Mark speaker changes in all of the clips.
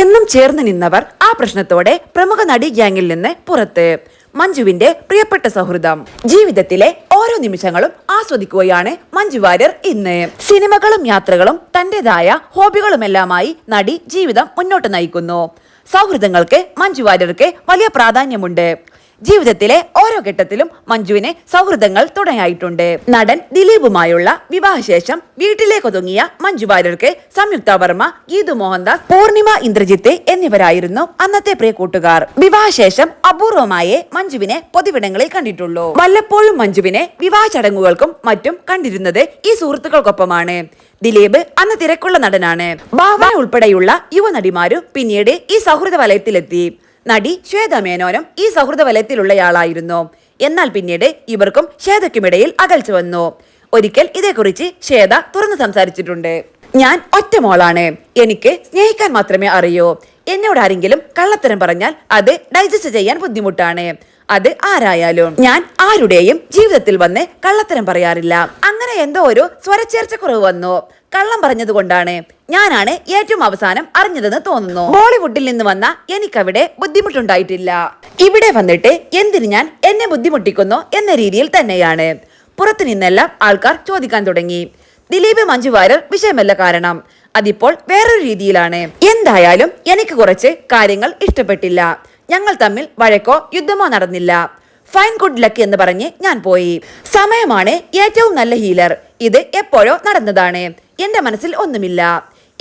Speaker 1: എന്നും ചേർന്ന് നിന്നവർ ആ പ്രശ്നത്തോടെ പ്രമുഖ നടി ഗ്യാങ്ങിൽ നിന്ന് പുറത്ത്. മഞ്ജുവിന്റെ പ്രിയപ്പെട്ട സൗഹൃദം. ജീവിതത്തിലെ ഓരോ നിമിഷങ്ങളും ആസ്വദിക്കുകയാണ് മഞ്ജു വാര്യർ ഇന്ന്. സിനിമകളും യാത്രകളും തന്റേതായ ഹോബികളുമെല്ലാമായി നടി ജീവിതം മുന്നോട്ട് നയിക്കുന്നു. സൗഹൃദങ്ങൾക്ക് മഞ്ജു വാര്യർക്ക് വലിയ പ്രാധാന്യമുണ്ട്. ജീവിതത്തിലെ ഓരോ ഘട്ടത്തിലും മഞ്ജുവിന് സൗഹൃദങ്ങൾ തുണയായിട്ടുണ്ട്. നടൻ ദിലീപുമായുള്ള വിവാഹശേഷം വീട്ടിലേക്കൊതുങ്ങിയ മഞ്ജു വാര്യർക്ക് സംയുക്ത വർമ്മ, ഗീതു മോഹൻദാസ്, പൂർണിമ ഇന്ദ്രജിത്ത് എന്നിവരായിരുന്നു അന്നത്തെ പ്രിയ കൂട്ടുകാർ. വിവാഹശേഷം അപൂർവമായേ മഞ്ജുവിനെ പൊതുവിടങ്ങളിൽ കണ്ടിട്ടുള്ളൂ. വല്ലപ്പോഴും മഞ്ജുവിനെ വിവാഹ ചടങ്ങുകൾക്കും മറ്റും കണ്ടിരുന്നത് ഈ സുഹൃത്തുക്കൾക്കൊപ്പമാണ്. ദിലീപ് അന്ന് തിരക്കുള്ള നടനാണ്. ഭാവന ഉൾപ്പെടെയുള്ള യുവനടിമാരും പിന്നീട് ഈ സൗഹൃദ വലയത്തിലെത്തി. നടി ശ്വേത മേനോനും ഈ സൗഹൃദ വലയത്തിലുള്ളയാളായിരുന്നു. എന്നാൽ പിന്നീട് ഇവർക്കും ശ്വേതയ്ക്കുമിടയിൽ അകൽച്ച വന്നു. ഒരിക്കൽ ഇതേക്കുറിച്ച് ശ്വേത തുറന്നു സംസാരിച്ചിട്ടുണ്ട്. ഞാൻ ഒറ്റ മോളാണ്. എനിക്ക് സ്നേഹിക്കാൻ മാത്രമേ അറിയൂ. എന്നോട് ആരെങ്കിലും കള്ളത്തരം പറഞ്ഞാൽ അത് ഡൈജസ്റ്റ് ചെയ്യാൻ ബുദ്ധിമുട്ടാണ്. അത് ആരായാലും. ഞാൻ ആരുടെയും ജീവിതത്തിൽ വന്ന് കള്ളത്തരം പറയാറില്ല. അങ്ങനെ എന്തോ ഒരു സ്വരച്ചേർച്ചക്കുറവ് വന്നു. കള്ളം പറഞ്ഞത് കൊണ്ടാണ് ഞാനാണ് ഏറ്റവും അവസാനം അറിഞ്ഞതെന്ന് തോന്നുന്നു. ബോളിവുഡിൽ നിന്ന് വന്ന എനിക്കവിടെ ബുദ്ധിമുട്ടുണ്ടായിട്ടില്ല. ഇവിടെ വന്നിട്ട് എന്തിന് ഞാൻ എന്നെ ബുദ്ധിമുട്ടിക്കുന്നു എന്ന രീതിയിൽ തന്നെയാണ്. പുറത്തു നിന്നെല്ലാം ആൾക്കാർ ചോദിക്കാൻ തുടങ്ങി. ദിലീപ് മഞ്ജു വാര്യർ വിഷയമല്ല കാരണം. അതിപ്പോൾ വേറൊരു രീതിയിലാണ്. എന്തായാലും എനിക്ക് കുറച്ച് കാര്യങ്ങൾ ഇഷ്ടപ്പെട്ടില്ല. ഞങ്ങൾ തമ്മിൽ വഴക്കോ യുദ്ധമോ നടന്നില്ല. ഫൈൻ, ഗുഡ് ലക്ക് എന്ന് പറഞ്ഞ് ഞാൻ പോയി. സമയമാണ് ഏറ്റവും നല്ല ഹീലർ. ഇത് എപ്പോഴോ നടന്നതാണ്. എന്റെ മനസ്സിൽ ഒന്നുമില്ല.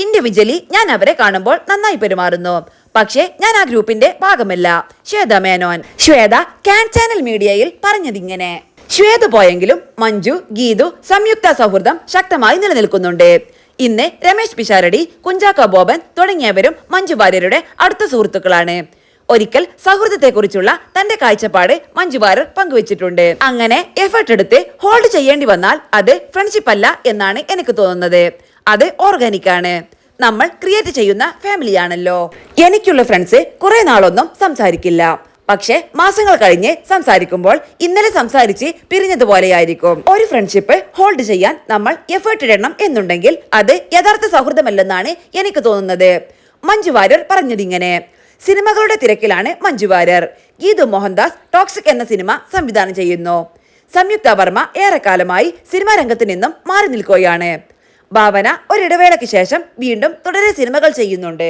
Speaker 1: ഇൻഡിവിജ്വലി ഞാൻ അവരെ കാണുമ്പോൾ നന്നായി പെരുമാറുന്നു. പക്ഷേ ഞാൻ ആ ഗ്രൂപ്പിന്റെ ഭാഗമല്ല. ശ്വേത മേനോൻ. ശ്വേത കാൻ ചാനൽ മീഡിയയിൽ പറഞ്ഞതിങ്ങനെ: ശ്വേത പോയെങ്കിലും മഞ്ജു, ഗീതു, സംയുക്ത സൗഹൃദം ശക്തമായി നിലനിൽക്കുന്നുണ്ട്. ഇന്ന് രമേശ് പിഷാരടി, കുഞ്ചാക്കോ ബോബൻ തുടങ്ങിയവരും മഞ്ജു വാര്യരുടെ അടുത്ത സുഹൃത്തുക്കളാണ്. ഒരിക്കൽ സൗഹൃദത്തെക്കുറിച്ചുള്ള തന്റെ കാഴ്ചപ്പാട് മഞ്ജു വാര്യർ പങ്കുവച്ചിട്ടുണ്ട്. അങ്ങനെ എഫർട്ട് എടുത്ത് ഹോൾഡ് ചെയ്യേണ്ടി വന്നാൽ അത് ഫ്രണ്ട്ഷിപ്പ് അല്ല എന്നാണ് എനിക്ക് തോന്നുന്നത്. അത് ഓർഗാനിക് ആണ്. നമ്മൾ ക്രിയേറ്റ് ചെയ്യുന്ന ഫാമിലിയാണല്ലോ. എനിക്കുള്ള ഫ്രണ്ട്സ് കുറെ നാളൊന്നും സംസാരിക്കില്ല. പക്ഷെ മാസങ്ങൾ കഴിഞ്ഞ് സംസാരിക്കുമ്പോൾ ഇന്നലെ സംസാരിച്ച് പിരിഞ്ഞതുപോലെയായിരിക്കും. ഒരു ഫ്രണ്ട്ഷിപ്പ് ഹോൾഡ് ചെയ്യാൻ നമ്മൾ എഫേർട്ട് ഇടണം എന്നുണ്ടെങ്കിൽ അത് യഥാർത്ഥ സൗഹൃദമല്ലെന്നാണ് എനിക്ക് തോന്നുന്നത്. മഞ്ജു വാര്യർ പറഞ്ഞതിങ്ങനെ. സിനിമകളുടെ തിരക്കിലാണ് മഞ്ജു വാര്യർ. ഗീതു മോഹൻദാസ് ടോക്സിക് എന്ന സിനിമ സംവിധാനം ചെയ്യുന്നു. സംയുക്ത വർമ്മ ഏറെക്കാലമായി സിനിമാ രംഗത്ത് നിന്നും മാറി നിൽക്കുകയാണ്. ഭാവന ഒരിടവേളയ്ക്ക് ശേഷം വീണ്ടും തുടരെ സിനിമകൾ ചെയ്യുന്നുണ്ട്.